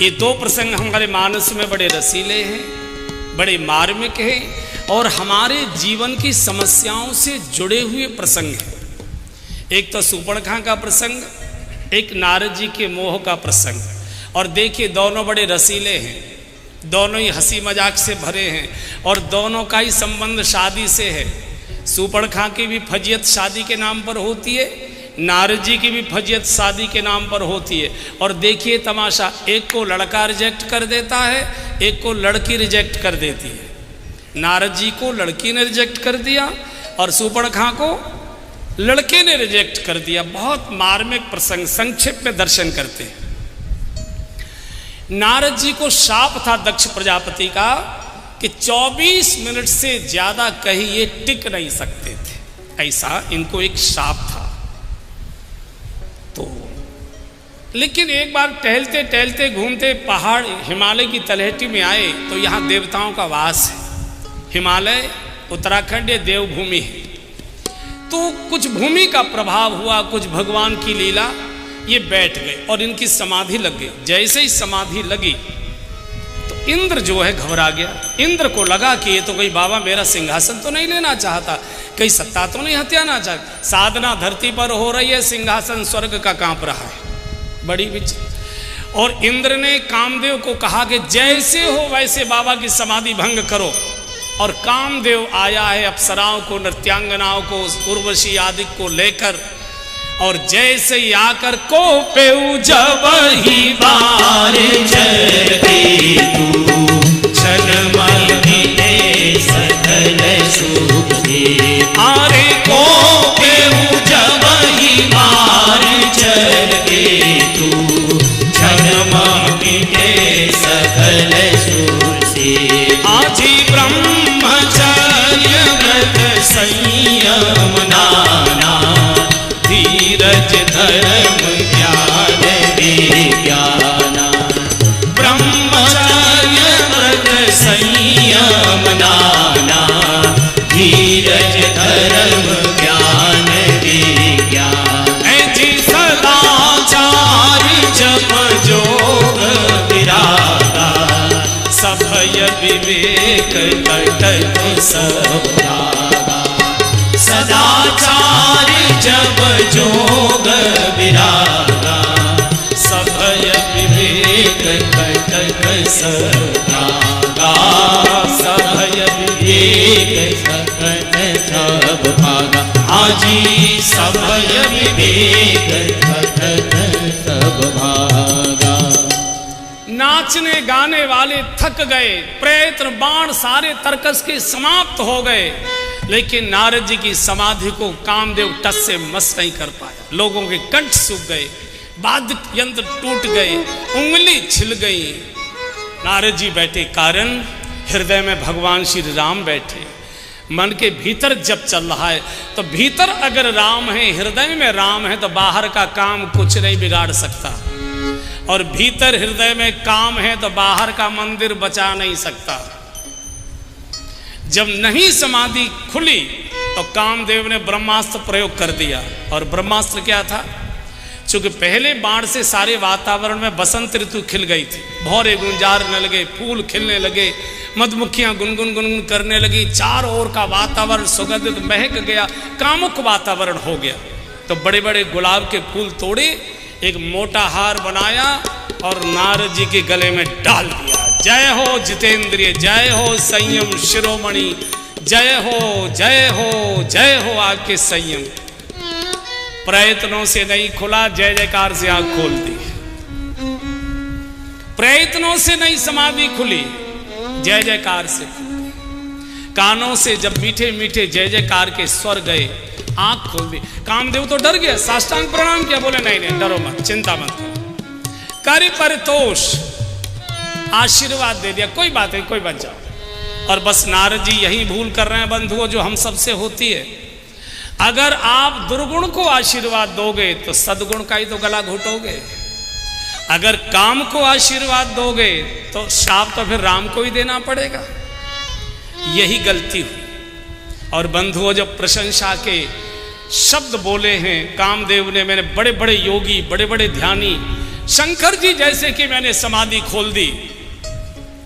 ये दो प्रसंग हमारे मानस में बड़े रसीले हैं, बड़े मार्मिक हैं और हमारे जीवन की समस्याओं से जुड़े हुए प्रसंग हैं। एक तो सूर्पणखा का प्रसंग, एक नारद जी के मोह का प्रसंग। और देखिए दोनों बड़े रसीले हैं, दोनों ही हंसी मजाक से भरे हैं और दोनों का ही संबंध शादी से है। सूर्पणखा की भी फजियत शादी के नाम पर होती है, नारद जी की भी फजियत शादी के नाम पर होती है। और देखिए तमाशा, एक को लड़का रिजेक्ट कर देता है, एक को लड़की रिजेक्ट कर देती है। नारद जी को लड़की ने रिजेक्ट कर दिया और सूर्पणखा को लड़के ने रिजेक्ट कर दिया। बहुत मार्मिक प्रसंग, संक्षेप में दर्शन करते हैं। नारद जी को शाप था दक्ष प्रजापति का कि 24 मिनट से ज्यादा कहीं ये टिक नहीं सकते थे, ऐसा इनको एक शाप था। तो लेकिन एक बार टहलते टहलते घूमते पहाड़ हिमालय की तलहटी में आए तो यहाँ देवताओं का वास है। हिमालय उत्तराखंड ये देवभूमि है, तो कुछ भूमि का प्रभाव हुआ, कुछ भगवान की लीला, ये बैठ गए और इनकी समाधि लग गई। जैसे ही समाधि लगी तो इंद्र जो है घबरा गया। इंद्र को लगा कि ये तो कोई बाबा मेरा सिंहासन तो नहीं लेना चाहता, कहीं सत्ता तो नहीं हत्याना चाहता। साधना धरती पर हो रही है, सिंहासन स्वर्ग का कांप रहा है, बड़ी विचित्र। और इंद्र ने कामदेव को कहा कि जैसे हो वैसे बाबा की समाधि भंग करो। और कामदेव आया है अप्सराओं को, नृत्यांगनाओं को, उर्वशी आदि को लेकर, और जैसे ही आकर को पेऊ जब ही बार चलती तू छलमल मिले सकल सुख से। अरे को पेऊ जब ही बार चलती तू छलमल मिले सकल सुख से। आजी ब्रह्मचर्य व्रत संयम नाना धीरज धर्म ज्ञान विज्ञाना। ब्रह्मचर्य व्रत संयम नाना धीरज धर्म ज्ञान विज्ञान। ऐसी सदाचार जप जोग विरागा सभय विवेक कटक सब रागा। सदाचार जब जोग विरागा सभय विवेक कटक सब रागा। सभय विवेक कटक सब भागा। आजी सभय विवेक कटक सब भागा। नाचने गाने वाले थक गए, प्रयत्न बाण सारे तर्कस के समाप्त हो गए, लेकिन नारद जी की समाधि को कामदेव टस से मस नहीं कर पाया। लोगों के कंठ सूख गए, वाद्य यंत्र टूट गए, उंगली छिल गई। नारद जी बैठे, कारण हृदय में भगवान श्री राम बैठे। मन के भीतर जब चल रहा है तो भीतर अगर राम है, हृदय में राम है, तो बाहर का काम कुछ नहीं बिगाड़ सकता। और भीतर हृदय में काम है तो बाहर का मंदिर बचा नहीं सकता। जब नहीं समाधि खुली तो कामदेव ने ब्रह्मास्त्र प्रयोग कर दिया। और ब्रह्मास्त्र क्या था? चूंकि पहले बाण से सारे वातावरण में बसंत ऋतु खिल गई थी, भौरे गुंजारने लगे, फूल खिलने लगे, मधुमक्खियां गुनगुन गुनगुन करने लगी, चारों ओर का वातावरण सुगंधित महक गया, कामुक वातावरण हो गया। तो बड़े बड़े गुलाब के फूल तोड़े, एक मोटा हार बनाया और नारद जी के गले में डाल दिया। जय हो जितेंद्रिय, जय हो संयम शिरोमणि, जय हो जय हो जय हो आपके संयम। प्रयत्नों से नहीं खुला, जय जयकार से आंख खोल दी। प्रयत्नों से नहीं समाधि खुली, जय जयकार से। कानों से जब मीठे मीठे जय जयकार के स्वर गए, आंख खोल दी। कामदेव तो डर गया, साष्टांग प्रणाम किया, बोले नहीं नहीं डरो मत, चिंता मत करो। कर परितोष, आशीर्वाद दे दिया, कोई बात नहीं, कोई बच जाओ। और बस नारद जी यही भूल कर रहे हैं बंधुओं, जो हम सबसे होती है। अगर आप दुर्गुण को आशीर्वाद दोगे तो सदगुण का ही तो गला घोटोगे। अगर काम को आशीर्वाद दोगे तो शाप तो फिर राम को ही देना पड़ेगा। यही गलती हुई। और बंधुओं, जब प्रशंसा के शब्द बोले हैं कामदेव ने, मैंने बड़े बड़े योगी, बड़े बड़े ध्यानी शंकर जी जैसे कि मैंने समाधि खोल दी,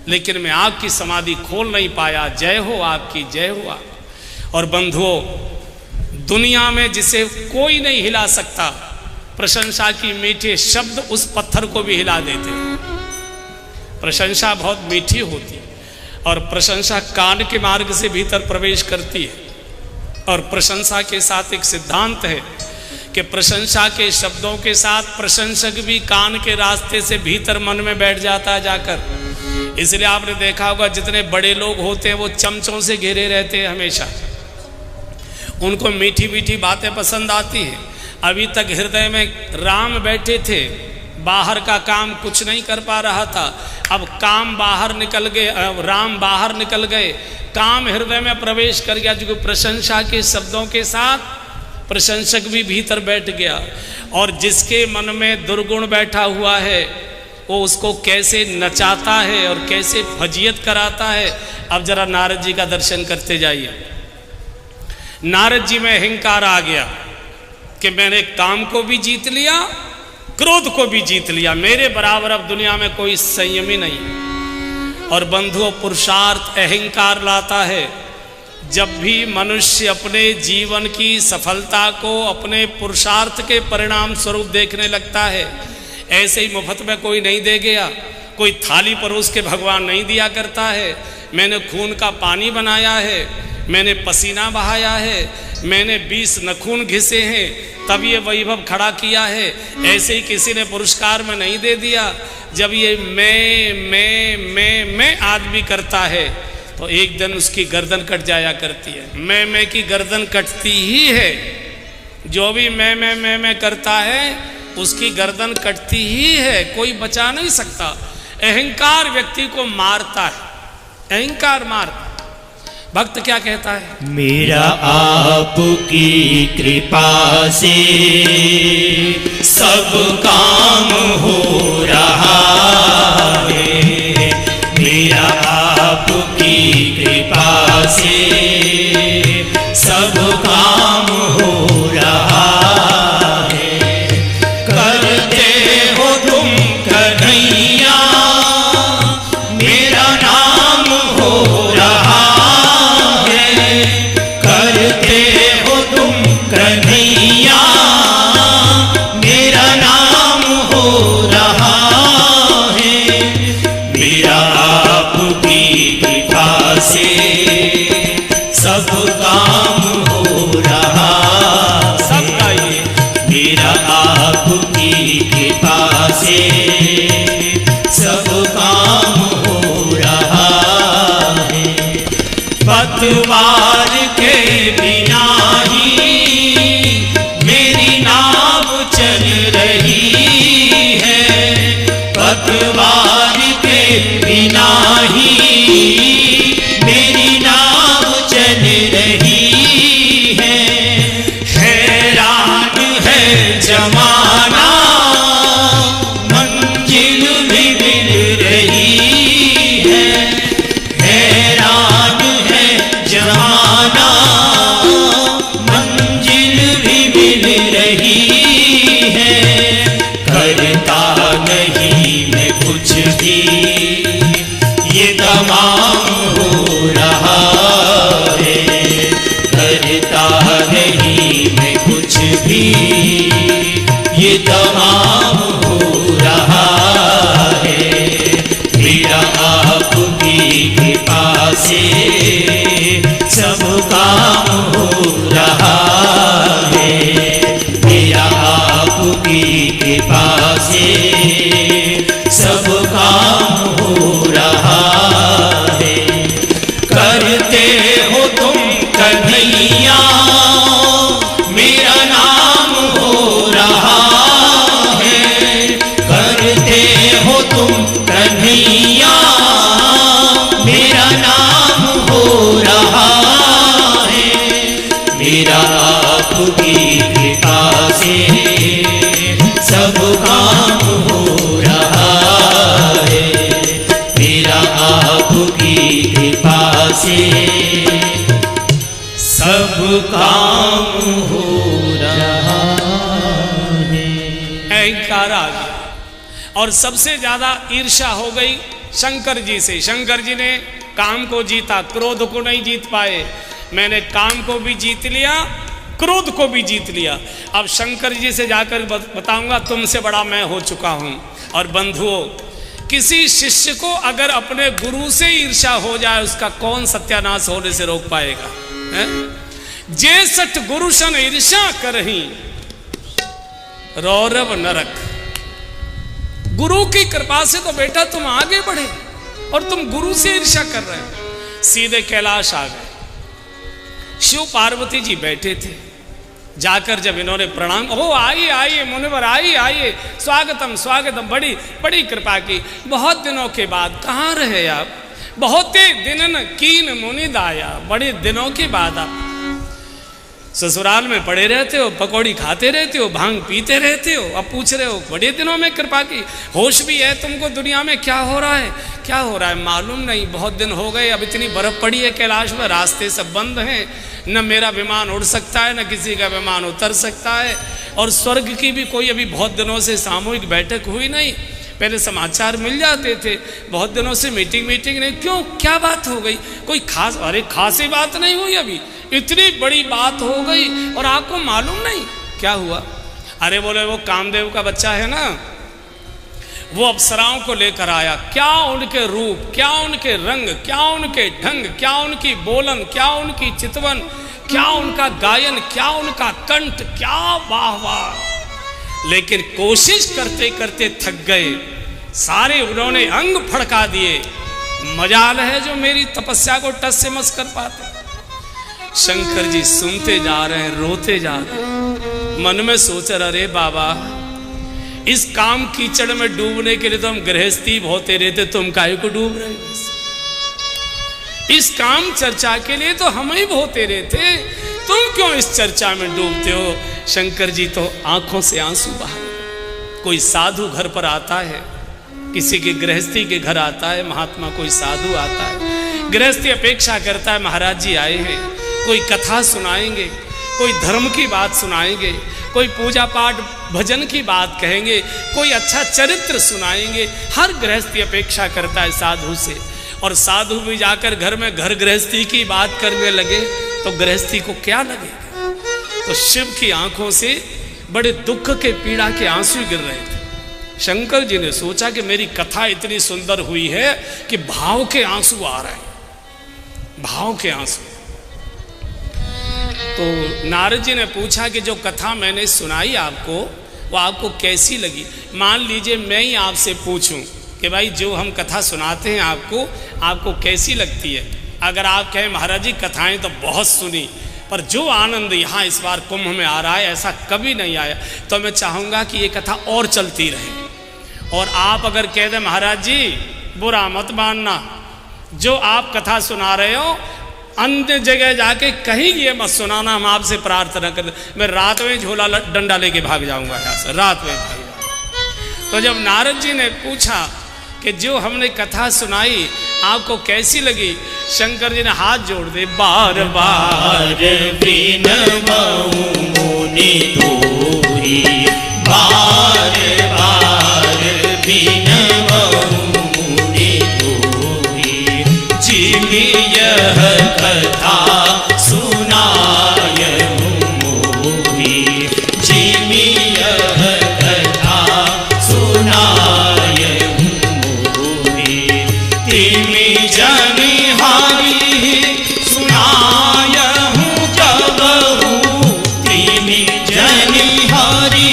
लेकिन मैं आपकी समाधि खोल नहीं पाया। जय हो आपकी, जय हो आप। और बंधुओं, दुनिया में जिसे कोई नहीं हिला सकता, प्रशंसा की मीठे शब्द उस पत्थर को भी हिला देते हैं। प्रशंसा बहुत मीठी होती है और प्रशंसा कान के मार्ग से भीतर प्रवेश करती है। और प्रशंसा के साथ एक सिद्धांत है कि प्रशंसा के शब्दों के साथ प्रशंसक भी कान के रास्ते से भीतर मन में बैठ जाता है जाकर। इसलिए आपने देखा होगा जितने बड़े लोग होते हैं वो चमचों से घिरे रहते हैं हमेशा, उनको मीठी मीठी बातें पसंद आती हैं। अभी तक हृदय में राम बैठे थे, बाहर का काम कुछ नहीं कर पा रहा था, अब काम बाहर निकल गए, राम बाहर निकल गए, काम हृदय में प्रवेश कर गया। जो प्रशंसा के शब्दों के साथ प्रशंसक भी भीतर बैठ गया। और जिसके मन में दुर्गुण बैठा हुआ है वो उसको कैसे नचाता है और कैसे फजीयत कराता है। अब जरा नारद जी का दर्शन करते जाइए। नारद जी में अहंकार आ गया कि मैंने काम को भी जीत लिया, क्रोध को भी जीत लिया, मेरे बराबर अब दुनिया में कोई संयमी नहीं। और बंधुओं, पुरुषार्थ अहंकार लाता है। जब भी मनुष्य अपने जीवन की सफलता को अपने पुरुषार्थ के परिणाम स्वरूप देखने लगता है, ऐसे ही मुफ्त में कोई नहीं दे गया, कोई थाली परोस के भगवान नहीं दिया करता है। मैंने खून का पानी बनाया है, मैंने पसीना बहाया है, मैंने 20 नखून घिसे हैं तब ये वैभव खड़ा किया है, ऐसे ही किसी ने पुरस्कार में नहीं दे दिया। जब ये मैं आदमी करता है तो एक दिन उसकी गर्दन कट जाया करती है। मैं की गर्दन कटती ही है। जो भी मैं करता है उसकी गर्दन कटती ही है, कोई बचा नहीं सकता। अहंकार व्यक्ति को मारता है, अहंकार मारता। भक्त क्या कहता है? मेरा आपकी कृपा से सब काम हो रहा है, मेरा आपकी कृपा से सब काम हो रहा है। करते हो तुम कन्हैया, मेरा नाम हो रहा है। करते हो तुम कन्हैया, मेरा नाम हो रहा है। मेरा आपकी कृपा से सब काम हो रहा है। सब गाइए। मेरा आपकी कृपा से सब काम हो रहा है। पतवार के बिना ही मेरी नाव चल रही है, पतवार के बिना ही मेरी नाव चल रही है। हैरान है जमाना, मंजिल भी मिल रही है। हैरान है जमाना, मंजिल भी मिल रही है। करता नहीं मैं कुछ भी, ये तमाम हो रहा है। करता नहीं मैं कुछ भी, ये तमाम हो रहा है। मेरा आपकी कृपा से सब काम हो रहा है। मेरा आपकी कृपा से सब काम हो रहा है। करते हो तुम कन्हैया, मेरा नाम हो रहा है। करते हो तुम कन्हैया, मेरा नाम हो रहा है। मेरा आपकी कृपा से सब काम हो रहा है। मेरा आपकी कृपा से सब काम हो रहा है। अहंकार आ गया। और सबसे ज्यादा ईर्ष्या हो गई शंकर जी से। शंकर जी ने काम को जीता, क्रोध को नहीं जीत पाए। मैंने काम को भी जीत लिया, क्रोध को भी जीत लिया। अब शंकर जी से जाकर बताऊंगा तुमसे बड़ा मैं हो चुका हूं। और बंधुओं, किसी शिष्य को अगर अपने गुरु से ईर्ष्या हो जाए, उसका कौन सत्यानाश होने से रोक पाएगा? जे सठ गुरुशन ईर्ष्या करही रौरव नरक। गुरु की कृपा से तो बेटा तुम आगे बढ़े और तुम गुरु से ईर्ष्या कर रहे हो। सीधे कैलाश आ गए। शिव पार्वती जी बैठे थे। जाकर जब इन्होंने प्रणाम, ओ आइए आइए मुनिवर, आइए आइए, स्वागतम स्वागतम, बड़ी बड़ी कृपा की। बहुत दिनों के बाद कहाँ रहे आप? बहुते दिनन कीन मुनि दाया। बड़े दिनों के बाद आप ससुराल में पड़े रहते हो, पकौड़ी खाते रहते हो, भांग पीते रहते हो, अब पूछ रहे हो बड़े दिनों में कृपा की। होश भी है तुमको दुनिया में क्या हो रहा है? क्या हो रहा है मालूम नहीं, बहुत दिन हो गए। अब इतनी बर्फ पड़ी है कैलाश में, रास्ते सब बंद हैं, न मेरा विमान उड़ सकता है, न किसी का विमान उतर सकता है। और स्वर्ग की भी कोई अभी बहुत दिनों से सामूहिक बैठक हुई नहीं। पहले समाचार मिल जाते थे, बहुत दिनों से मीटिंग नहीं। क्यों, क्या बात हो गई? कोई खास? अरे खासी बात नहीं हुई, अभी इतनी बड़ी बात हो गई और आपको मालूम नहीं क्या हुआ? अरे बोले वो कामदेव का बच्चा है ना, वो अप्सराओं को लेकर आया। क्या उनके रूप, क्या उनके रंग, क्या उनके ढंग, क्या उनकी बोलन, क्या उनकी चितवन, क्या उनका गायन, क्या उनका कंठ, क्या वाह वाह। लेकिन कोशिश करते करते थक गए, सारे उन्होंने अंग फड़का दिए। मजाल है जो मेरी तपस्या को टस से मस कर पाते। शंकर जी सुनते जा रहे हैं, रोते जा रहे हैं, मन में सोच रहे, अरे बाबा इस काम कीचड़ में डूबने के लिए तो हम गृहस्थी होते रहते, तुम काहे को डूब रहे हो? इस काम चर्चा के लिए तो हम ही होते रहते, तुम क्यों इस चर्चा में डूबते हो? शंकर जी तो आंखों से आंसू बहा। कोई साधु घर पर आता है, किसी के गृहस्थी के घर आता है, महात्मा कोई साधु आता है, गृहस्थी अपेक्षा करता है महाराज जी आए हैं, कोई कथा सुनाएंगे, कोई धर्म की बात सुनाएंगे, कोई पूजा पाठ भजन की बात कहेंगे, कोई अच्छा चरित्र सुनाएंगे। हर गृहस्थी अपेक्षा करता है साधु से। और साधु भी जाकर घर में घर गृहस्थी की बात करने लगे तो गृहस्थी को क्या लगेगा? तो शिव की आंखों से बड़े दुख के, पीड़ा के आंसू गिर रहे थे। शंकर जी ने सोचा कि मेरी कथा इतनी सुंदर हुई है कि भाव के आंसू आ रहे हैं, भाव के आंसू। तो नारद जी ने पूछा कि जो कथा मैंने सुनाई आपको, वो आपको कैसी लगी? मान लीजिए मैं ही आपसे पूछूं कि भाई जो हम कथा सुनाते हैं आपको कैसी लगती है? अगर आप कहें महाराज जी कथाएं तो बहुत सुनी, पर जो आनंद यहाँ इस बार कुंभ में आ रहा है ऐसा कभी नहीं आया, तो मैं चाहूँगा कि ये कथा और चलती रहे। और आप अगर कह दें महाराज जी बुरा मत मानना, जो आप कथा सुना रहे हो अन्य जगह जाके कहीं ये मत सुनाना, हम आपसे प्रार्थना कर, मैं रात में झोला डंडा लेके भाग जाऊंगा यहाँ से, रात में भाग जाऊंगा। तो जब नारद जी ने पूछा कि जो हमने कथा सुनाई आपको कैसी लगी, शंकर जी ने हाथ जोड़ दे, बार बार बिनमऊ मुनि दोही, बार बार बिनमऊ मुनि दोही, जिमि यह कथा सुनायहु मोहि, जिमि यह कथा सुनायहु मोहि, तिमि जनिहारि सुनायहु जबहु, तिमि जनिहारि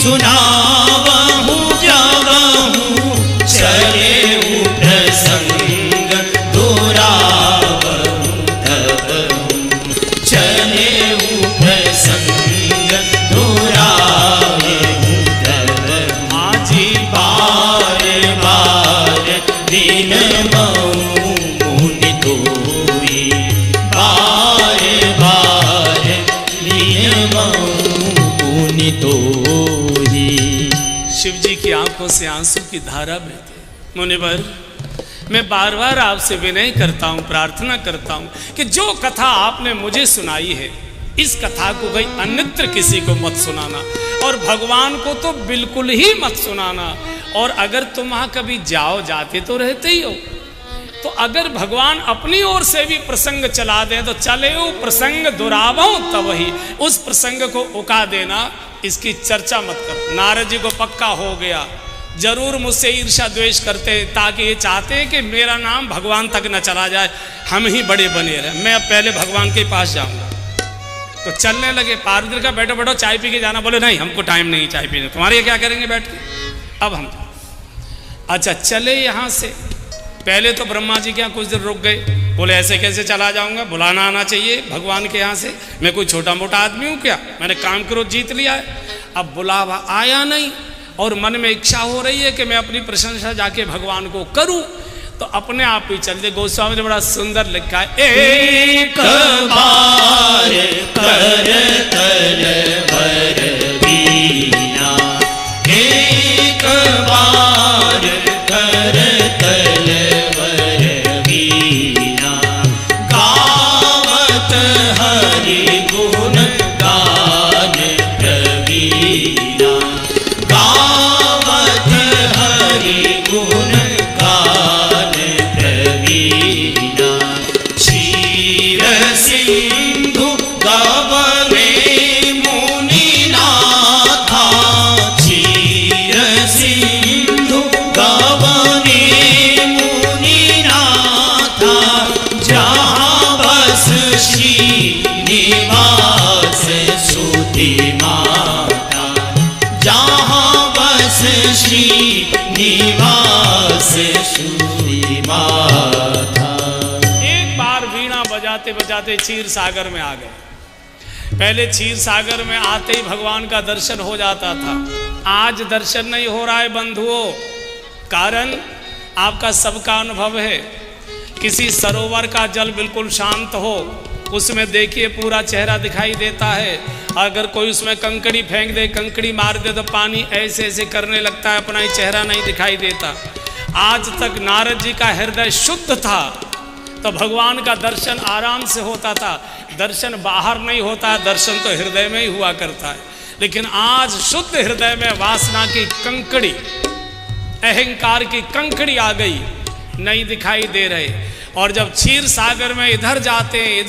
सुनावहु जबहु, चलेउ प्रसंग दोरावहु तबहु, चलेउ प्रसंग दोरावहु तबहु, आजी बार बार बिनमऊ मुनि दोही, बार बार बिनमऊ मुनि दोही। शिव जी की आंखों से आंसू की धारा बहती। मुनिवर मैं बार बार आपसे विनय करता हूँ, प्रार्थना करता हूँ कि जो कथा आपने मुझे सुनाई है, इस कथा को कहीं अन्यत्र किसी को मत सुनाना। और भगवान को तो बिल्कुल ही मत सुनाना। और अगर तुम वहां कभी जाओ, जाते तो रहते ही हो, तो अगर भगवान अपनी ओर से भी प्रसंग चला दें तो चले वो प्रसंग दुरावो तब ही, उस प्रसंग को उका देना, इसकी चर्चा मत करो। नारद जी को पक्का हो गया, जरूर मुझसे ईर्ष्या द्वेष करते, ताकि ये चाहते कि मेरा नाम भगवान तक न चला जाए, हम ही बड़े बने रहे, मैं अब पहले भगवान के पास जाऊंगा। तो चलने लगे। पार्वती का बैठो बैठो चाय पी के जाना, बोले नहीं हमको टाइम नहीं चाय पीने, तुम्हारे क्या करेंगे बैठ के, अब हम। अच्छा चले यहाँ से। पहले तो ब्रह्मा जी के यहाँ कुछ देर रुक गए, बोले ऐसे कैसे चला जाऊंगा, बुलाना आना चाहिए भगवान के यहाँ से, मैं कोई छोटा मोटा आदमी हूँ क्या, मैंने काम करो जीत लिया है। अब बुलावा आया नहीं और मन में इच्छा हो रही है कि मैं अपनी प्रशंसा जाके भगवान को करूं, तो अपने आप ही चल दे। गोस्वामी ने बड़ा सुंदर लिखा है, एक बार कर तल वर बीना, एक बार कर तल वर बीना, गावत हरि गुण गान प्रवीणा, गावत हरि गुण गान प्रवीणा, क्षीर सिंधु गवने मुनिनाथा, क्षीर सिंधु गवने मुनिनाथा, जहाँ बस श्रीनिवास सुति माता, जहाँ बस श्रीनिवास सुति माता। एक बार वीणा बजाते बजाते क्षीर सागर में आ गए। पहले क्षीर सागर में आते ही भगवान का दर्शन हो जाता था, आज दर्शन नहीं हो रहा है बंधुओं। कारण आपका सबका अनुभव है, किसी सरोवर का जल बिल्कुल शांत हो, उसमें देखिए पूरा चेहरा दिखाई देता है। अगर कोई उसमें कंकड़ी फेंक दे, कंकड़ी मार दे, तो पानी ऐसे ऐसे करने लगता है, अपना ही चेहरा नहीं दिखाई देता। आज तक नारद जी का हृदय शुद्ध था तो भगवान का दर्शन आराम से होता था। दर्शन बाहर नहीं होता है, दर्शन तो हृदय में ही हुआ करता है। लेकिन आज शुद्ध हृदय में वासना की कंकड़ी, अहंकार की कंकड़ी आ गई, नहीं दिखाई दे रहे। और जब क्षीर सागर में इधर जाते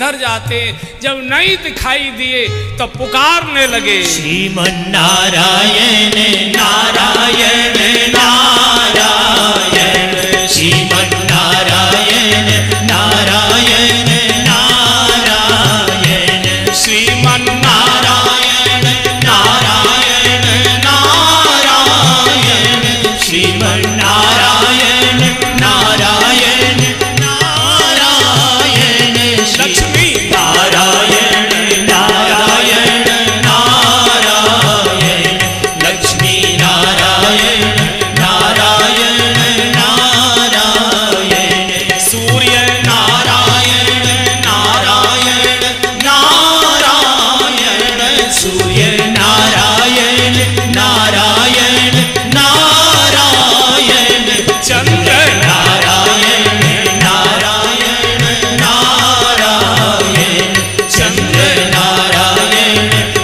जब नहीं दिखाई दिए तो पुकारने लगे, श्रीमन नारायण नारायण नारायण, श्रीमन नारायण नारायण नारायण, श्रीमन नारायण नारायण नारायण, श्रीमन नारायण नारायण नारायण, लक्ष्मी नारायण नारायण नारायण, लक्ष्मी नारायण नारायण नारायण, सूर्य नारायण नारायण नारायण, सूर्य नारायण नारायण नारायण, चंद्र नारायण नारायण नारायण, चंद्र नारायण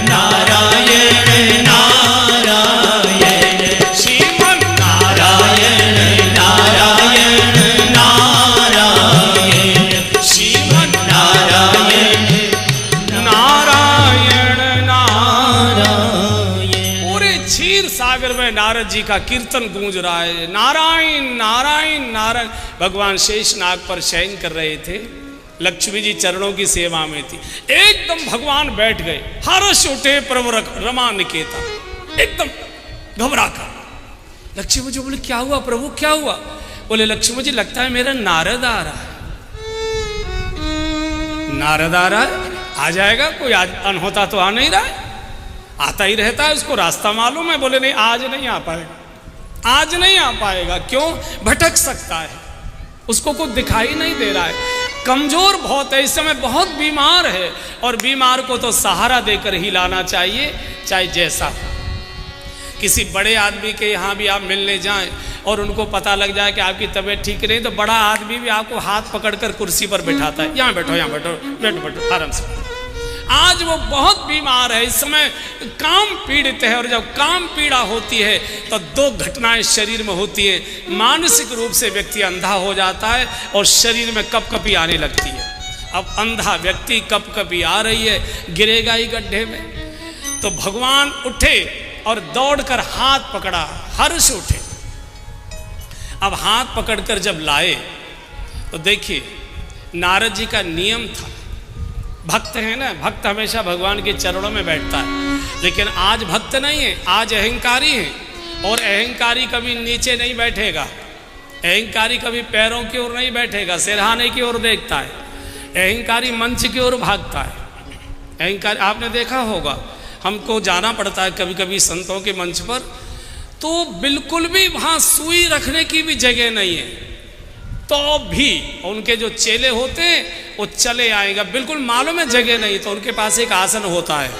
नारायण नारायण, श्रीमन नारायण नारायण नारायण, श्रीमन नारायण नारायण नारायण। पूरे क्षीर सागर में नारद जी का कीर्तन गूंज रहा है, नारायण नारायण नारायण। भगवान शेषनाग पर शयन कर रहे थे, लक्ष्मी जी चरणों की सेवा में थी। एकदम भगवान बैठ गए, हर्ष उठे प्रभु रमा निकेता, एकदम घबरा कर। लक्ष्मी जी बोले क्या हुआ प्रभु, क्या हुआ? बोले लक्ष्मी जी लगता है मेरा नारद आ रहा है। नारद आ रहा है, आ जाएगा, कोई आज अनहोता तो आ नहीं रहा है, आता ही रहता है, उसको रास्ता मालूम है। बोले नहीं आज नहीं आ पाएगा, आज नहीं आ पाएगा। क्यों? भटक सकता है, उसको कुछ दिखाई नहीं दे रहा है, कमजोर बहुत है, इस समय बहुत बीमार है। और बीमार को तो सहारा देकर ही लाना चाहिए, चाहे जैसा हो। किसी बड़े आदमी के यहाँ भी आप मिलने जाएं और उनको पता लग जाए कि आपकी तबीयत ठीक नहीं, तो बड़ा आदमी भी आपको हाथ पकड़कर कुर्सी पर बैठाता है, यहाँ बैठो, यहाँ बैठो, बैठो बैठो आराम से। आज वो बहुत बीमार है, इस समय काम पीड़ित है। और जब काम पीड़ा होती है तो दो घटनाएं शरीर में होती है। मानसिक रूप से व्यक्ति अंधा हो जाता है और शरीर में कपकपी आने लगती है। अब अंधा व्यक्ति कपकपी आ रही है, गिरेगा ही गड्ढे में। तो भगवान उठे और दौड़कर हाथ पकड़ा, हर्ष उठे। अब हाथ पकड़कर जब लाए तो देखिए, नारद जी का नियम था, भक्त है ना, भक्त हमेशा भगवान के चरणों में बैठता है। लेकिन आज भक्त नहीं है, आज अहंकारी है। और अहंकारी कभी नीचे नहीं बैठेगा, अहंकारी कभी पैरों की ओर नहीं बैठेगा, सिरहाने की ओर देखता है। अहंकारी मंच की ओर भागता है। अहंकारी, आपने देखा होगा, हमको जाना पड़ता है कभी कभी संतों के मंच पर, तो बिल्कुल भी वहाँ सुई रखने की भी जगह नहीं है। तो भी उनके जो चेले होते हैं वो चले आएगा, बिल्कुल मालूम है जगह नहीं, तो उनके पास एक आसन होता है,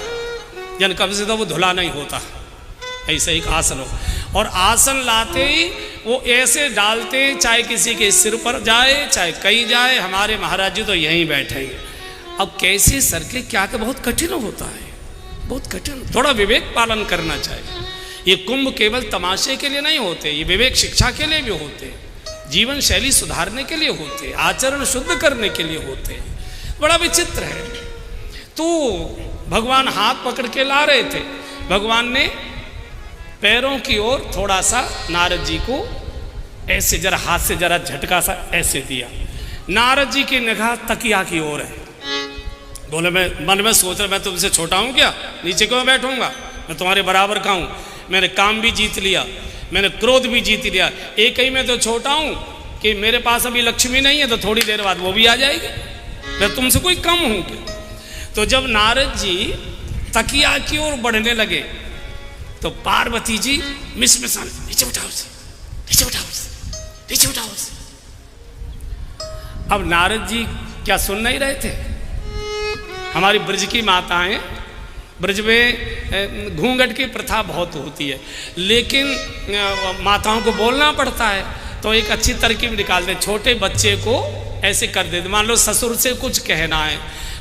जन कब से तो वो धुला नहीं होता, ऐसे एक आसन हो। और आसन लाते ही वो ऐसे डालते, चाहे किसी के सिर पर जाए चाहे कहीं जाए, हमारे महाराज जी तो यहीं बैठेंगे। अब कैसे सर के क्या के बहुत कठिन होता है, बहुत कठिन। थोड़ा विवेक पालन करना चाहिए। ये कुंभ केवल तमाशे के लिए नहीं होते, ये विवेक शिक्षा के लिए भी होते, जीवन शैली सुधारने के लिए होते, आचरण शुद्ध करने के लिए होते। बड़ा विचित्र है। तो भगवान हाथ पकड़ के ला रहे थे, भगवान ने पैरों की ओर थोड़ा सा नारद जी को ऐसे जरा हाथ से जरा झटका सा ऐसे दिया। नारद जी की निगाह तकिया की ओर है। बोले, मैं मन में सोच रहा, मैं तुमसे छोटा हूं क्या, नीचे क्यों बैठूंगा, मैं तुम्हारे बराबर का हूं। मैंने काम भी जीत लिया, मैंने क्रोध भी जीत लिया, एक ही में तो छोटा हूं कि मेरे पास अभी लक्ष्मी नहीं है, तो थोड़ी देर बाद वो भी आ जाएगी, मैं तुमसे कोई कम हूं क्या। तो जब नारद जी तकिया की ओर बढ़ने लगे तो पार्वती जी मिसमिसाने, नीचे उठाओ उसे, नीचे उठाओ उसे, नीचे उठाओ उसे। अब नारद जी क्या सुन नहीं रहे थे। हमारी ब्रज की माताएं, ब्रज में घूंघट की प्रथा बहुत होती है, लेकिन माताओं को बोलना पड़ता है, तो एक अच्छी तरकीब निकालते, छोटे बच्चे को ऐसे कर देते। मान लो ससुर से कुछ कहना है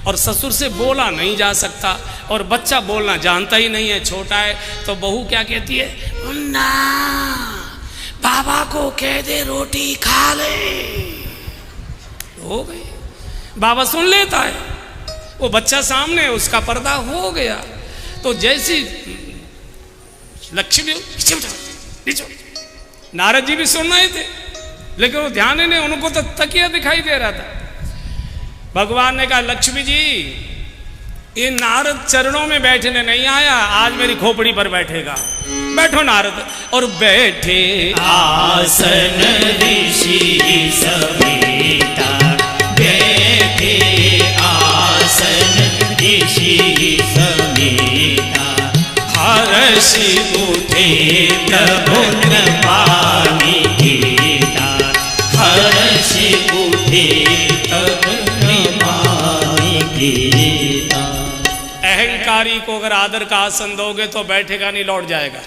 और ससुर से बोला नहीं जा सकता और बच्चा बोलना जानता ही नहीं है, छोटा है, तो बहू क्या कहती है, मुन्ना बाबा को कह दे रोटी खा ले। हो गई, बाबा सुन लेता है, वो बच्चा सामने, उसका पर्दा हो गया। तो जैसी लक्ष्मी, नारद जी भी सुन रहे थे, लेकिन वो ध्यान ही नहीं, उनको तो तकिया दिखाई दे रहा था। भगवान ने कहा, लक्ष्मी जी ये नारद चरणों में बैठने नहीं आया, आज मेरी खोपड़ी पर बैठेगा, बैठो नारद। और बैठे आसन ऋषि समेता, बैठे आसन ऋषि समेता, हर्षि उठे प्रभु कृपानि कीता, हर्षि उठे प्रभु कृपानि कीता। अहंकारी को अगर आदर का आसन दोगे तो बैठेगा नहीं, लौट जाएगा,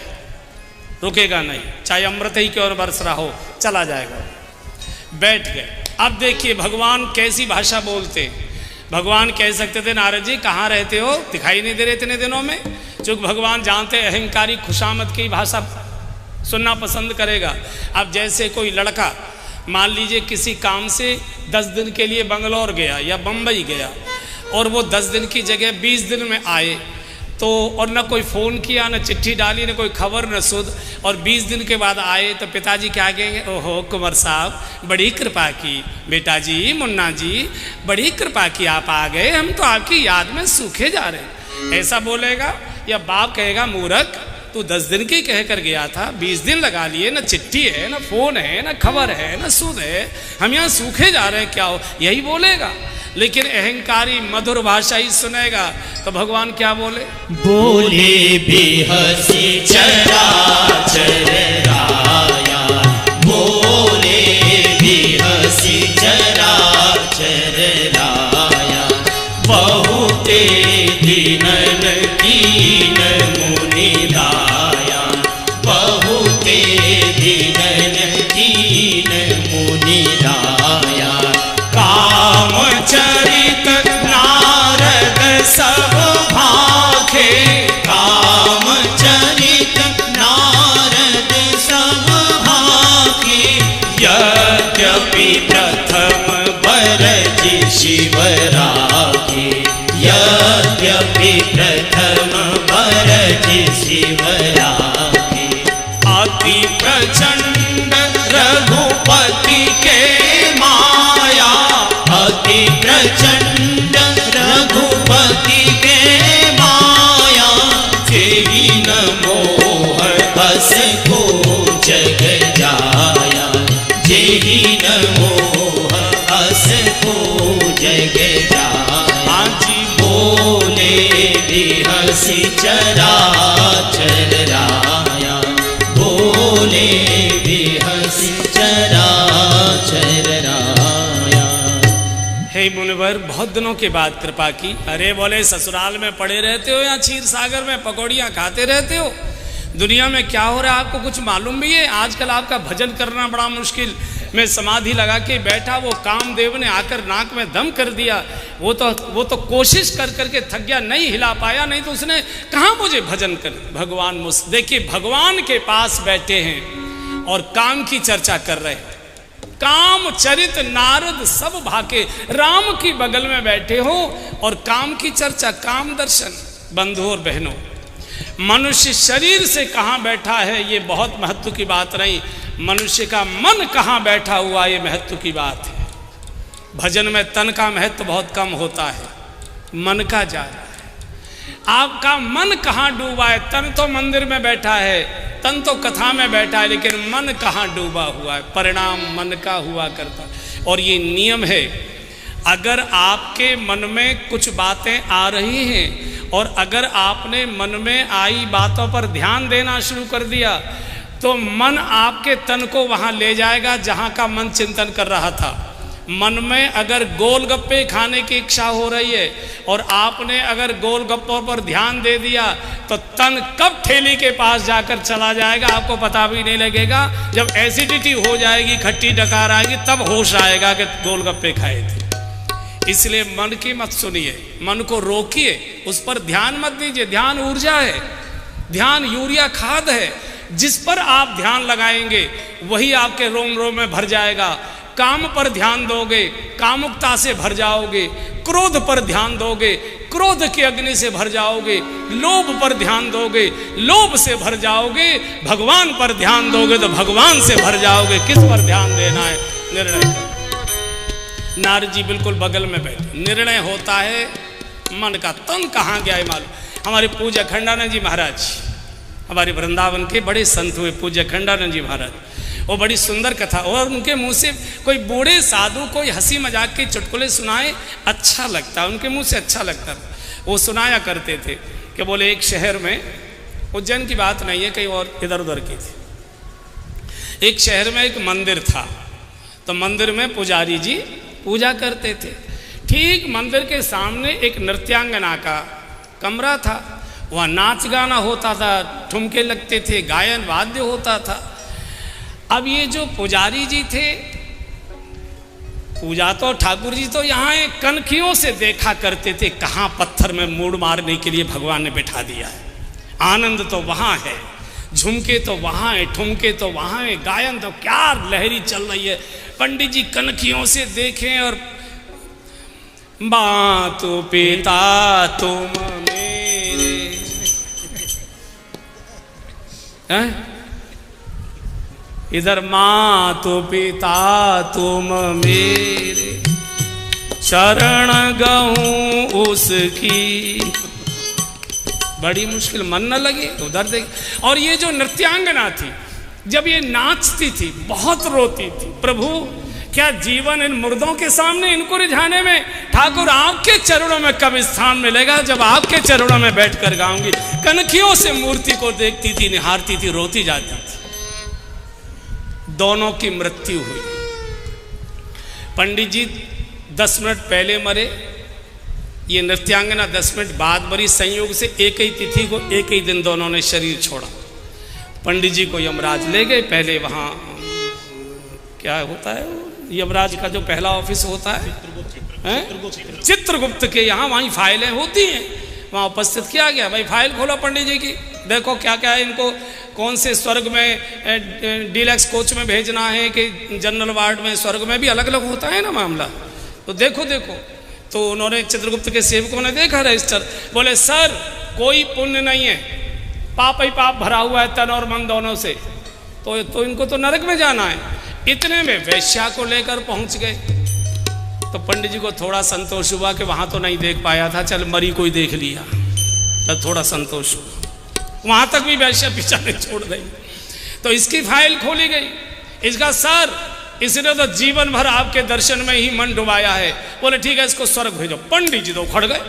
रुकेगा नहीं, चाहे अमृत ही क्यों बरस रहा हो, चला जाएगा। बैठ गए। अब देखिए भगवान कैसी भाषा बोलते। भगवान कह सकते थे, नारद जी कहाँ रहते हो, दिखाई नहीं दे रहे इतने दिनों में। चूंकि भगवान जानते अहंकारी खुशामद की भाषा सुनना पसंद करेगा। अब जैसे कोई लड़का मान लीजिए किसी काम से 10 दिन के लिए बंगलौर गया या बम्बई गया, और वो 10 दिन की जगह 20 दिन में आए, तो और न कोई फ़ोन किया, न चिट्ठी डाली, न कोई खबर, न सुध, और 20 दिन के बाद आए तो पिताजी क्या कहेंगे, ओहो कुंवर साहब बड़ी कृपा की, बेटा जी मुन्ना जी बड़ी कृपा की, आप आ गए, हम तो आपकी याद में सूखे जा रहे। ऐसा बोलेगा? या बाप कहेगा, मूर्ख तू 10 दिन की कह कर गया था, 20 दिन लगा लिए, न चिट्ठी है, न फोन है, न खबर है, न सुध है, हम यहाँ सूखे जा रहे हैं, क्या हो, यही बोलेगा। लेकिन अहंकारी मधुर भाषा ही सुनेगा। तो भगवान क्या बोले, बोले बेहसी चराचर राया, बोले बेहसी चराचर राया, बहुते दीनन कीन मुनि दाया, बहुते दीनन कीन मुनि दाया, काम चरित नारद सब यद्यपि प्रथम बरज शिव राखे, यद्यपि प्रथम बरज शिव राखे। अति प्रचंड रघुपति के माया, अति प्रचंड रघुपति के माया। जेहि न मोह बस को जग जाया, जेहि न मोह बस को जग जाया। जी बोले बिहसी चराचर राया, बोले बिहसी चराचर राया। हे मुनिवर, बहुत दिनों के बाद कृपा की। अरे बोले, ससुराल में पड़े रहते हो या क्षीर सागर में पकौड़ियाँ खाते रहते हो? दुनिया में क्या हो रहा है आपको कुछ मालूम भी है? आजकल आपका भजन करना बड़ा मुश्किल। मैं समाधि लगा के बैठा, वो कामदेव ने आकर नाक में दम कर दिया। वो तो कोशिश कर करके थक गया, नहीं हिला पाया, नहीं तो उसने कहाँ मुझे भजन कर। भगवान मुझ देखिए, भगवान के पास बैठे हैं और काम की चर्चा कर रहे हैं। काम चरित नारद सब भाके, राम की बगल में बैठे हो और काम की चर्चा, काम दर्शन। बंधुओं और बहनों, मनुष्य शरीर से कहाँ बैठा है ये बहुत महत्व की बात नहीं, मनुष्य का मन कहाँ बैठा हुआ ये महत्व की बात है। भजन में तन का महत्व बहुत कम होता है, मन का ज्यादा है। आपका मन कहाँ डूबा है? तन तो मंदिर में बैठा है, तन तो कथा में बैठा है, लेकिन मन कहाँ डूबा हुआ है? परिणाम मन का हुआ करता है। और ये नियम है, अगर आपके मन में कुछ बातें आ रही हैं और अगर आपने मन में आई बातों पर ध्यान देना शुरू कर दिया, तो मन आपके तन को वहाँ ले जाएगा जहाँ का मन चिंतन कर रहा था। मन में अगर गोलगप्पे खाने की इच्छा हो रही है और आपने अगर गोलगप्पों पर ध्यान दे दिया, तो तन कब ठेली के पास जाकर चला जाएगा आपको पता भी नहीं लगेगा। जब एसिडिटी हो जाएगी, खट्टी डकार आएगी, तब होश आएगा कि गोलगप्पे खाए थे। इसलिए मन की मत सुनिए, मन को रोकिए, उस पर ध्यान मत दीजिए। ध्यान ऊर्जा है, ध्यान यूरिया खाद है। जिस पर आप ध्यान लगाएंगे वही आपके रोम रोम में भर जाएगा। काम पर ध्यान दोगे, कामुकता से भर जाओगे। क्रोध पर ध्यान दोगे, क्रोध की अग्नि से भर जाओगे। लोभ पर ध्यान दोगे, लोभ से भर जाओगे। भगवान पर ध्यान दोगे तो भगवान से भर जाओगे। किस पर ध्यान देना है, निर्णय करो। नारद जी बिल्कुल बगल में बैठे, निर्णय होता है मन का। तन कहाँ गया है मालूम? हमारे पूज्य अखंडानंद जी महाराज, हमारे वृंदावन के बड़े संत हुए पूज्य अखंडानंद जी महाराज, वो बड़ी सुंदर कथा। और उनके मुंह से कोई बूढ़े साधु कोई हंसी मजाक के चुटकुले सुनाए, अच्छा लगता, उनके मुंह से अच्छा लगता। वो सुनाया करते थे कि बोले एक शहर में, उज्जैन की बात नहीं है, कहीं और इधर उधर की थी। एक शहर में एक मंदिर था, तो मंदिर में पुजारी जी पूजा करते थे। ठीक मंदिर के सामने एक नृत्यांगना का कमरा था, वहाँ नाच गाना होता था, ठुमके लगते थे, गायन वाद्य होता था। अब ये जो पुजारी जी थे, पूजा तो ठाकुर जी तो यहाँ कनखियों से देखा करते थे, कहाँ पत्थर में मूड़ मारने के लिए भगवान ने बिठा दिया है। आनंद तो वहाँ है, झुमके तो वहाँ है, ठुमके तो वहाँ है, गायन तो क्या लहरी चल रही है। पंडित जी कनखियों से देखें और मातु पिता तुम मेरे, इधर मातु पिता तुम मेरे, शरण गहूं उसकी। बड़ी मुश्किल, मन न लगे तो उधर देख। और ये जो नृत्यांगना थी, जब ये नाचती थी बहुत रोती थी, प्रभु क्या जीवन इन मुर्दों के सामने, इनको रिझाने में। ठाकुर आपके चरणों में कब स्थान मिलेगा, जब आपके चरणों में बैठकर गाऊंगी। कनखियों से मूर्ति को देखती थी, निहारती थी, रोती जाती थी। दोनों की मृत्यु हुई। पंडित जी 10 मिनट पहले मरे, ये नृत्यांगना 10 मिनट बाद मरी। संयोग से एक ही तिथि को एक ही दिन दोनों ने शरीर छोड़ा। पंडित जी को यमराज ले गए। पहले वहाँ क्या होता है, यमराज का जो पहला ऑफिस होता है चित्रगुप्त के यहाँ, वहीं फाइलें होती हैं, वहाँ उपस्थित किया गया। भाई फाइल खोलो पंडित जी की, देखो क्या क्या है, इनको कौन से स्वर्ग में डीलक्स कोच में भेजना है कि जनरल वार्ड में, स्वर्ग में भी अलग अलग होता है ना मामला। तो देखो तो उन्होंने चित्रगुप्त के सेवकों ने देखा रजिस्टर, बोले सर कोई पुण्य नहीं है, पाप ही पाप भरा हुआ है तन और मन दोनों से, तो इनको तो नरक में जाना है। इतने में वैश्या को लेकर पहुंच गए। तो पंडित जी को थोड़ा संतोष हुआ कि वहां तो नहीं देख पाया था, चल मरी कोई देख लिया, तो थोड़ा संतोष हुआ। वहां तक भी वैश्या पीछा नहीं छोड़ गई। तो इसकी फाइल खोली गई। इसका सर इसने तो जीवन भर आपके दर्शन में ही मन डुबाया है। बोले ठीक है इसको स्वर्ग भेजो। पंडित जी तो उखड़ गए।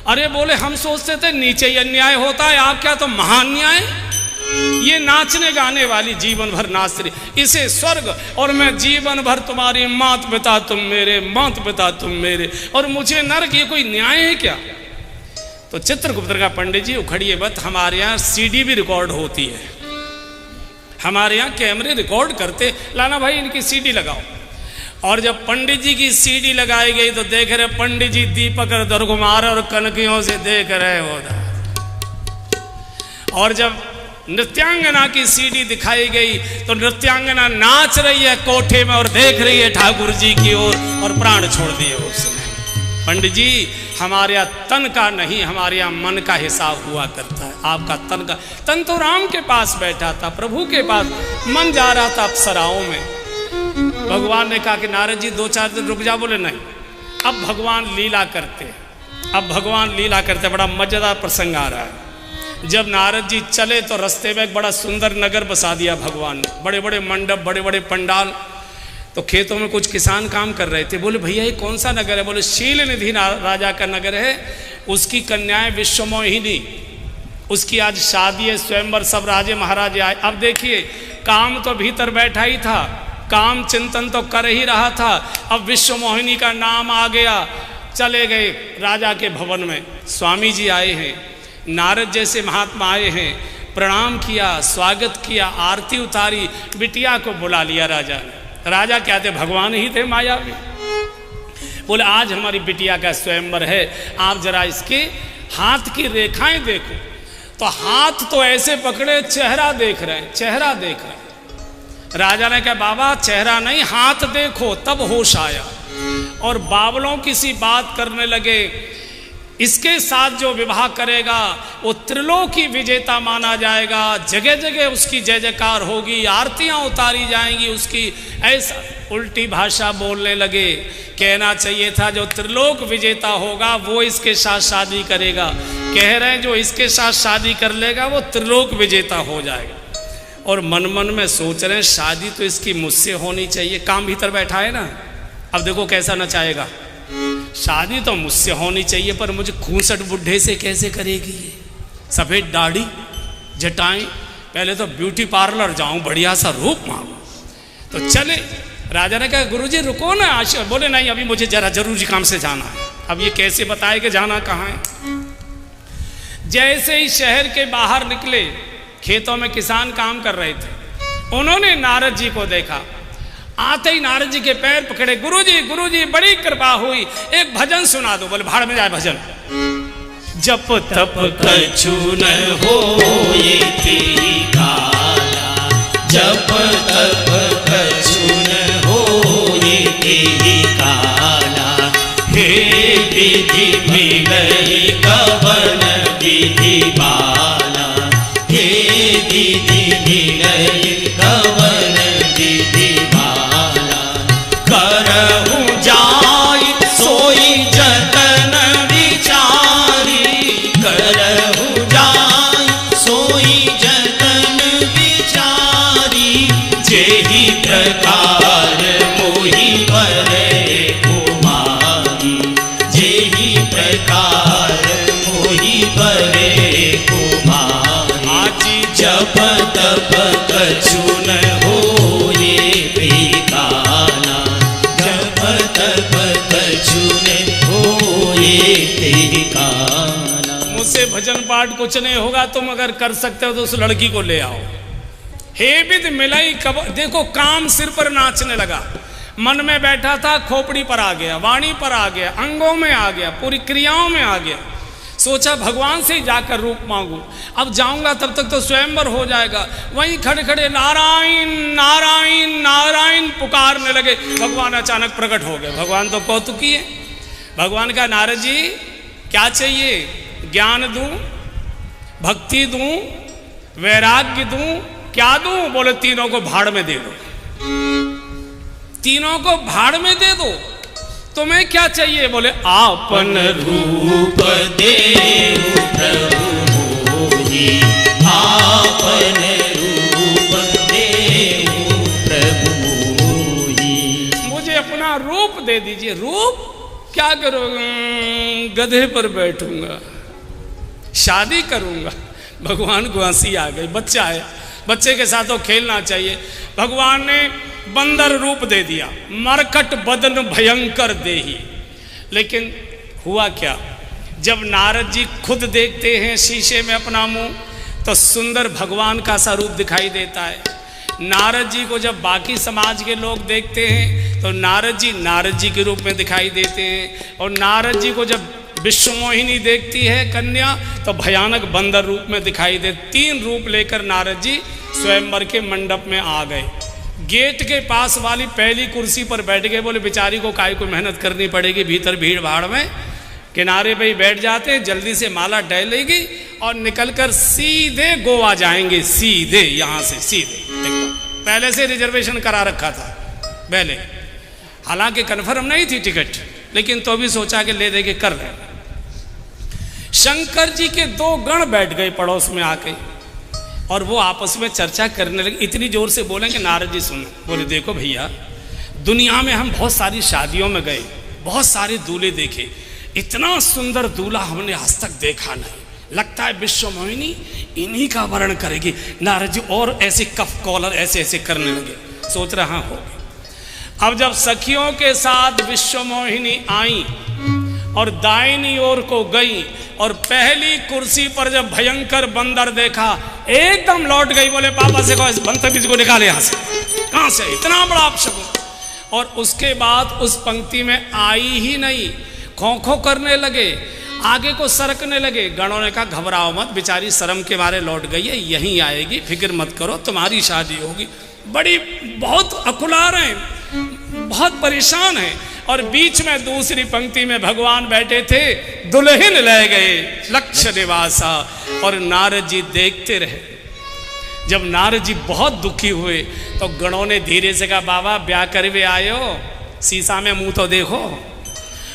अरे बोले हम सोचते थे नीचे ही अन्याय होता है, आप क्या तो महान न्याय, ये नाचने गाने वाली जीवन भर नाच रही, इसे स्वर्ग और मैं जीवन भर तुम्हारी मात पिता तुम मेरे, मात पिता तुम मेरे, और मुझे नरक, ये कोई न्याय है क्या? तो चित्रगुप्त का पंडित जी उखड़िए मत, हमारे यहाँ सीडी भी रिकॉर्ड होती है, हमारे यहाँ कैमरे रिकॉर्ड करते, लाना भाई इनकी सीडी लगाओ। और जब पंडित जी की सीडी लगाई गई तो देख रहे पंडित जी दीपक और दुर्गुमार और कनकियों से देख रहे होता। और जब नृत्यांगना की सीडी दिखाई गई तो नृत्यांगना नाच रही है कोठे में और देख रही है ठाकुर जी की ओर और प्राण छोड़ दिए उसने। पंडित जी हमारे यहाँ तन का नहीं, हमारे यहाँ मन का हिसाब हुआ करता है, आपका तन तो राम के पास बैठा था, प्रभु के पास, मन जा रहा था अप्सराओं में। भगवान ने कहा कि नारद जी 2-4 दिन रुक जा। बोले नहीं, अब भगवान लीला करते, अब भगवान लीला करते। बड़ा मजेदार प्रसंग आ रहा है। जब नारद जी चले तो रास्ते में एक बड़ा सुंदर नगर बसा दिया भगवान ने, बड़े बड़े मंडप, बड़े बड़े पंडाल। तो खेतों में कुछ किसान काम कर रहे थे। बोले भैया ये कौन सा नगर है? बोले शील निधि राजा का नगर है, उसकी कन्याएं विश्वमोहिनी, उसकी आज शादी है, स्वयंवर, सब राजे महाराजे आए। अब देखिए काम तो भीतर बैठा ही था, काम चिंतन तो कर ही रहा था, अब विश्वमोहिनी का नाम आ गया। चले गए राजा के भवन में, स्वामी जी आए हैं, नारद जैसे महात्मा आए हैं, प्रणाम किया, स्वागत किया, आरती उतारी, बिटिया को बुला लिया राजा ने। राजा क्या थे? भगवान ही थे मायावी। बोले आज हमारी बिटिया का स्वयंवर है, आप जरा इसके हाथ की रेखाएं देखो। तो हाथ तो ऐसे पकड़े, चेहरा देख रहे हैं, चेहरा देख रहे हैं। राजा ने कहा बाबा चेहरा नहीं, हाथ देखो। तब होश आया और बावलों किसी बात करने लगे, इसके साथ जो विवाह करेगा वो त्रिलोकी विजेता माना जाएगा, जगह जगह उसकी जय जयकार होगी, आरतियां उतारी जाएंगी उसकी। ऐसा उल्टी भाषा बोलने लगे। कहना चाहिए था जो त्रिलोक विजेता होगा वो इसके साथ शादी करेगा, कह रहे हैं जो इसके साथ शादी कर लेगा वो त्रिलोक विजेता हो जाएगा। और मन मन में सोच रहे हैं शादी तो इसकी मुझसे होनी चाहिए, काम भीतर बैठा है ना। अब देखो कैसा नचाएगा, शादी तो मुझसे होनी चाहिए पर मुझे 65 बुढ़े से कैसे करेगी ये? सफेद दाढ़ी, जटाएं, पहले तो ब्यूटी पार्लर जाऊं, बढ़िया सा रूप मांगू। तो चले, राजा ने कहा गुरुजी रुको ना। बोले नहीं अभी मुझे जरा जरूरी काम से जाना है। अब ये कैसे बताए कि जाना कहाँ है? जैसे ही शहर के बाहर निकले, खेतों में किसान काम कर रहे थे, उन्होंने नारद जी को देखा। आते ही नारद जी के पैर पकड़े, गुरुजी बड़ी कृपा हुई, एक भजन सुना दो। बोले भाड़ में जाए भजन। जप तप कछु न होए तेरी काला, जप तप कछु न होए तेरी काला। हे विधि मिलई कवन विधि बाला, हे विधि मिलई कवन विधि बाला। करहु जाई सोई जतन विचारी, करहु जाई सोई जतन विचारी। जेहि प्रकार मोहि बरे कुमारी, जेहि प्रकार मोहि बरे कुमारी। आजी जप तप कछु न होए काला, जप तप कछु न होए तेरी काला। मुझसे भजन पाठ कुछ नहीं होगा, तुम अगर कर सकते हो तो उस लड़की को ले आओ। हे विधि मिलई कब, देखो काम सिर पर नाचने लगा, मन में बैठा था खोपड़ी पर आ गया, वाणी पर आ गया, अंगों में आ गया, पूरी क्रियाओं में आ गया। सोचा भगवान से ही जाकर रूप मांगू। अब जाऊंगा तब तक तो स्वयंवर हो जाएगा। वहीं खड़े खड़े नारायण नारायण नारायण पुकारने लगे। भगवान अचानक प्रकट हो गए। भगवान तो कौतुकी है। भगवान का नारद जी क्या चाहिए? ज्ञान दूं, भक्ति दूं, वैराग्य दूं, क्या दूं? बोले तीनों को भाड़ में दे दो। तीनों को भाड़ में दे दो। तुम्हें क्या चाहिए? बोले आपन रूप देहु प्रभु मोहि, आपन रूप देहु प्रभु मोहि। मुझे अपना रूप दे दीजिए। रूप क्या करोगे? गधे पर बैठूंगा, शादी करूंगा। भगवान को हंसी आ गई। बच्चा है, बच्चे के साथ तो खेलना चाहिए। भगवान ने बंदर रूप दे दिया, मरकट बदन भयंकर देही। लेकिन हुआ क्या? जब नारद जी खुद देखते हैं शीशे में अपना मुंह, तो सुंदर भगवान का सा रूप दिखाई देता है। नारद जी को जब बाकी समाज के लोग देखते हैं तो नारद जी के रूप में दिखाई देते हैं। और नारद जी को जब विश्वमोहिनी देखती है कन्या, तो भयानक बंदर रूप में दिखाई दे। 3 रूप लेकर नारद जी स्वयंवर के मंडप में आ गए। गेट के पास वाली पहली कुर्सी पर बैठ गए। बोले बेचारी को काहे को मेहनत करनी पड़ेगी, भीतर भीड़ भाड़ में किनारे पे ही बैठ जाते हैं। जल्दी से माला डलेगी और निकलकर सीधे गोवा जाएंगे। सीधे यहाँ से सीधे एकदम। पहले से रिजर्वेशन करा रखा था पहले, हालांकि कन्फर्म नहीं थी टिकट, लेकिन तो भी सोचा कि ले दे के कर रहे। शंकर जी के 2 गण बैठ गए पड़ोस में आके, और वो आपस में चर्चा करने लगे। इतनी जोर से बोले कि नारद जी सुनो। बोले देखो भैया, दुनिया में हम बहुत सारी शादियों में गए, बहुत सारे दूल्हे देखे, इतना सुंदर दूल्हा हमने आज तक देखा नहीं। लगता है विश्वमोहिनी इन्हीं का वर्ण करेगी। नारद जी और ऐसे कफ कॉलर ऐसे ऐसे करने लगे। सोच रहा हो। अब जब सखियों के साथ विश्वमोहिनी आई और दाहिनी ओर को गई और पहली कुर्सी पर जब भयंकर बंदर देखा, एकदम लौट गई। बोले पापा से कहो इस बंदर को निकाले यहाँ से। कहाँ से इतना बड़ा अपशकुन? और उसके बाद उस पंक्ति में आई ही नहीं, खो खो करने लगे, आगे को सरकने लगे। गणों ने कहा घबराओ मत, बेचारी शर्म के मारे लौट गई है, यहीं आएगी, फिक्र मत करो, तुम्हारी शादी होगी। बड़ी बहुत अकुला रहे, बहुत परेशान है। और बीच में दूसरी पंक्ति में भगवान बैठे थे, दुल्हन ले गए लक्ष्य निवासा। और नारद जी देखते रहे। जब नारद जी बहुत दुखी हुए तो गणों ने धीरे से कहा बाबा ब्याह कर वे आयो, शीशा में मुंह तो देखो।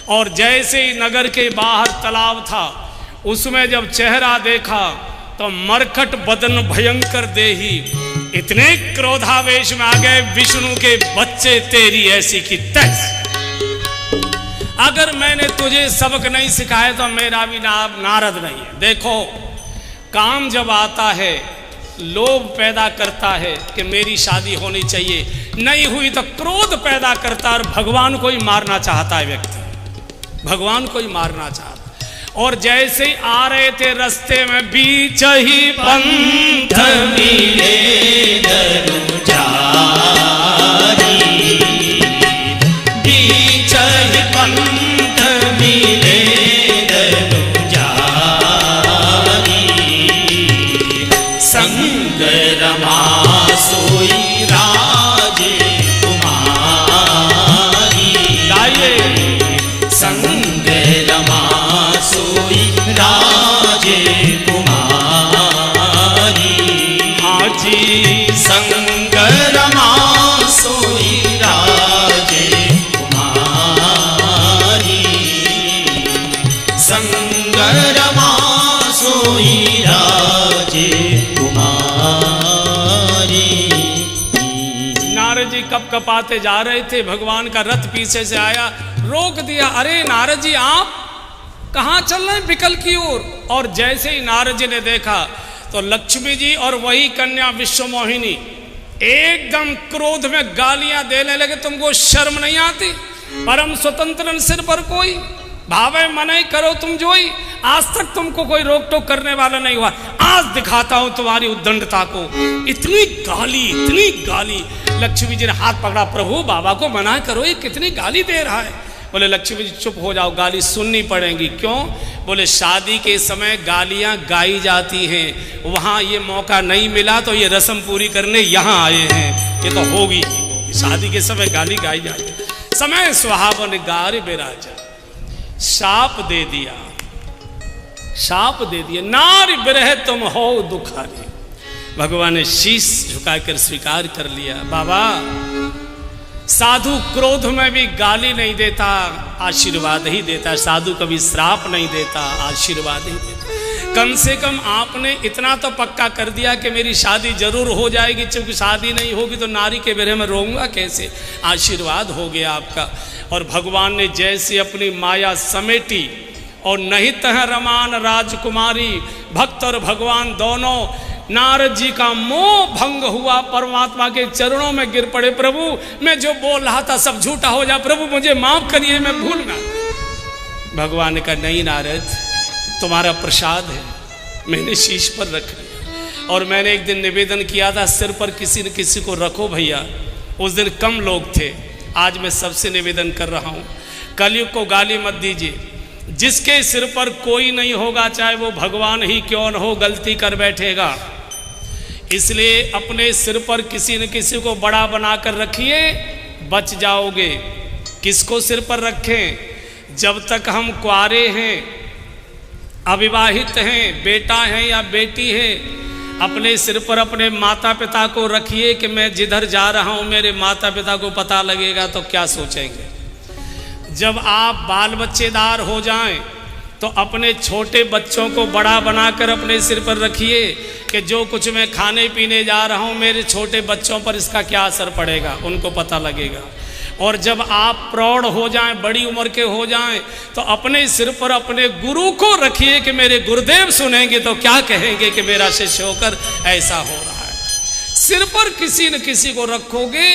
और जैसे ही नगर के बाहर तालाब था, उसमें जब चेहरा देखा तो मरकट बदन भयंकर देही। इतने क्रोधावेश में आ गए, विष्णु के बच्चे तेरी ऐसी की तैसी। अगर मैंने तुझे सबक नहीं सिखाया तो मेरा भी नाम नारद नहीं है। देखो, काम जब आता है लोभ पैदा करता है कि मेरी शादी होनी चाहिए, नहीं हुई तो क्रोध पैदा करता है और भगवान को ही मारना चाहता है व्यक्ति, भगवान को ही मारना चाहता। और जैसे ही आ रहे थे रास्ते में बीच ही पंथ मिले दनुजारी, बीच ही पंथ मिले दनुजारी, संग रमा सोई राजे कुमारी। लाइए संग रमा सोई राजे कुमारी, हाजी संग रमा सोई राजे कुमारी, संग रमा सोई राजे कुमारी। नारद जी कप कपाते जा रहे थे, भगवान का रथ पीछे से आया, रोक दिया। अरे नारद जी आप कहाँ चल रहे हैं? बिकल की ओर। और जैसे ही नारद जी ने देखा तो लक्ष्मी जी और वही कन्या विश्वमोहिनी एकदम क्रोध में गालियां देने लगे। तुमको शर्म नहीं आती? परम स्वतंत्र सिर पर कोई भावे मनाई करो तुम जोई। आज तक तुमको कोई रोक टोक करने वाला नहीं हुआ, आज दिखाता हूं तुम्हारी उद्दंडता को। इतनी गाली, इतनी गाली। लक्ष्मी जी ने हाथ पकड़ा, प्रभु बाबा को मना करो, ये कितनी गाली दे रहा है। बोले लक्ष्मी जी चुप हो जाओ, गाली सुननी पड़ेगी। क्यों? बोले शादी के समय गालियां गाई जाती हैं, वहां ये मौका नहीं मिला तो ये रस्म पूरी करने यहां आए हैं, ये तो होगी ही होगी। शादी के समय गाली गाई जाती है। समय सुहावन गार बिराजा, शाप दे दिया, शाप दे दिया, नारी बिरह तुम हो दुखारी। भगवान ने शीश झुकाकर स्वीकार कर लिया। बाबा, साधु क्रोध में भी गाली नहीं देता, आशीर्वाद ही देता। साधु कभी श्राप नहीं देता, आशीर्वाद ही देता। कम से कम आपने इतना तो पक्का कर दिया कि मेरी शादी जरूर हो जाएगी, क्योंकि शादी नहीं होगी तो नारी के बिरह में रोऊंगा कैसे। आशीर्वाद हो गया आपका। और भगवान ने जैसे अपनी माया समेटी और नहीं तह रमान राजकुमारी, भक्त और भगवान दोनों, नारद जी का मोह भंग हुआ, परमात्मा के चरणों में गिर पड़े। प्रभु, मैं जो बोल रहा था सब झूठा हो जा, प्रभु मुझे माफ करिए, मैं भूल गया। भगवान ने कहा नहीं नारद, तुम्हारा प्रसाद है, मैंने शीश पर रख लिया। और मैंने एक दिन निवेदन किया था, सिर पर किसी न किसी को रखो भैया। उस दिन कम लोग थे, आज मैं सबसे निवेदन कर रहा हूँ, कलयुग को गाली मत दीजिए। जिसके सिर पर कोई नहीं होगा, चाहे वो भगवान ही क्यों न हो, गलती कर बैठेगा। इसलिए अपने सिर पर किसी न किसी को बड़ा बनाकर रखिए, बच जाओगे। किसको सिर पर रखें? जब तक हम कुआरे हैं, अविवाहित हैं, बेटा हैं या बेटी है, अपने सिर पर अपने माता पिता को रखिए कि मैं जिधर जा रहा हूँ मेरे माता पिता को पता लगेगा तो क्या सोचेंगे। जब आप बाल बच्चेदार हो जाएं तो अपने छोटे बच्चों को बड़ा बनाकर अपने सिर पर रखिए कि जो कुछ मैं खाने पीने जा रहा हूँ मेरे छोटे बच्चों पर इसका क्या असर पड़ेगा, उनको पता लगेगा। और जब आप प्रौढ़ हो जाएं, बड़ी उम्र के हो जाएं, तो अपने सिर पर अपने गुरु को रखिए कि मेरे गुरुदेव सुनेंगे तो क्या कहेंगे कि मेरा शिष्य होकर ऐसा हो रहा है। सिर पर किसी न किसी को रखोगे,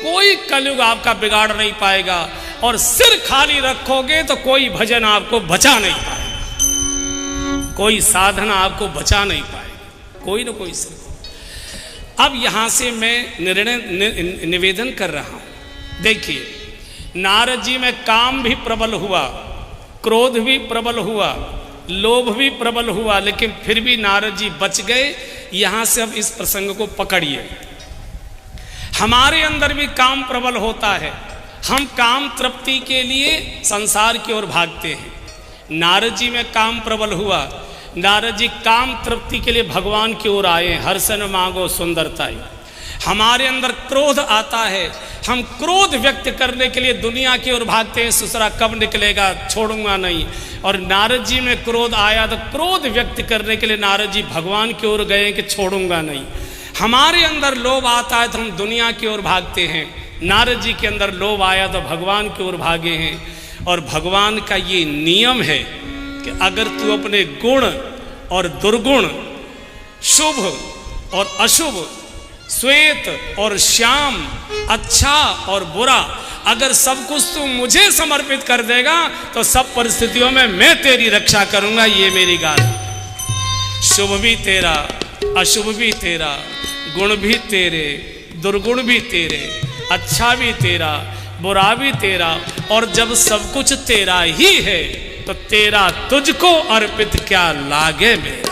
कोई कलयुग आपका बिगाड़ नहीं पाएगा। और सिर खाली रखोगे तो कोई भजन आपको बचा नहीं पाएगा, कोई साधना आपको बचा नहीं पाएगा, कोई न कोई सिर। अब यहां से मैं निवेदन कर रहा हूं। देखिए, नारद जी में काम भी प्रबल हुआ, क्रोध भी प्रबल हुआ, लोभ भी प्रबल हुआ, लेकिन फिर भी नारद जी बच गए। यहां से अब इस प्रसंग को पकड़िए। हमारे अंदर भी काम प्रबल होता है, हम काम तृप्ति के लिए संसार की ओर भागते हैं। नारद जी में काम प्रबल हुआ, नारद जी काम तृप्ति के लिए भगवान की ओर आए, हर्षण मांगो सुंदरताई। हमारे अंदर क्रोध आता है, हम क्रोध व्यक्त करने के लिए दुनिया की ओर भागते हैं, ससुरा कब निकलेगा, छोड़ूंगा नहीं। और नारद जी में क्रोध आया तो क्रोध व्यक्त करने के लिए नारद जी भगवान की ओर गए कि छोड़ूंगा नहीं। हमारे अंदर लोभ आता है तो हम दुनिया की ओर भागते हैं, नारद जी के अंदर लोभ आया तो भगवान की ओर भागे हैं। और भगवान का ये नियम है कि अगर तू अपने गुण और दुर्गुण, शुभ और अशुभ, श्वेत और श्याम, अच्छा और बुरा, अगर सब कुछ तू मुझे समर्पित कर देगा तो सब परिस्थितियों में मैं तेरी रक्षा करूंगा, ये मेरी गाल। शुभ भी तेरा, अशुभ भी तेरा, गुण भी तेरे, दुर्गुण भी तेरे, अच्छा भी तेरा, बुरा भी तेरा। और जब सब कुछ तेरा ही है तो तेरा तुझको अर्पित क्या लागे मेरा।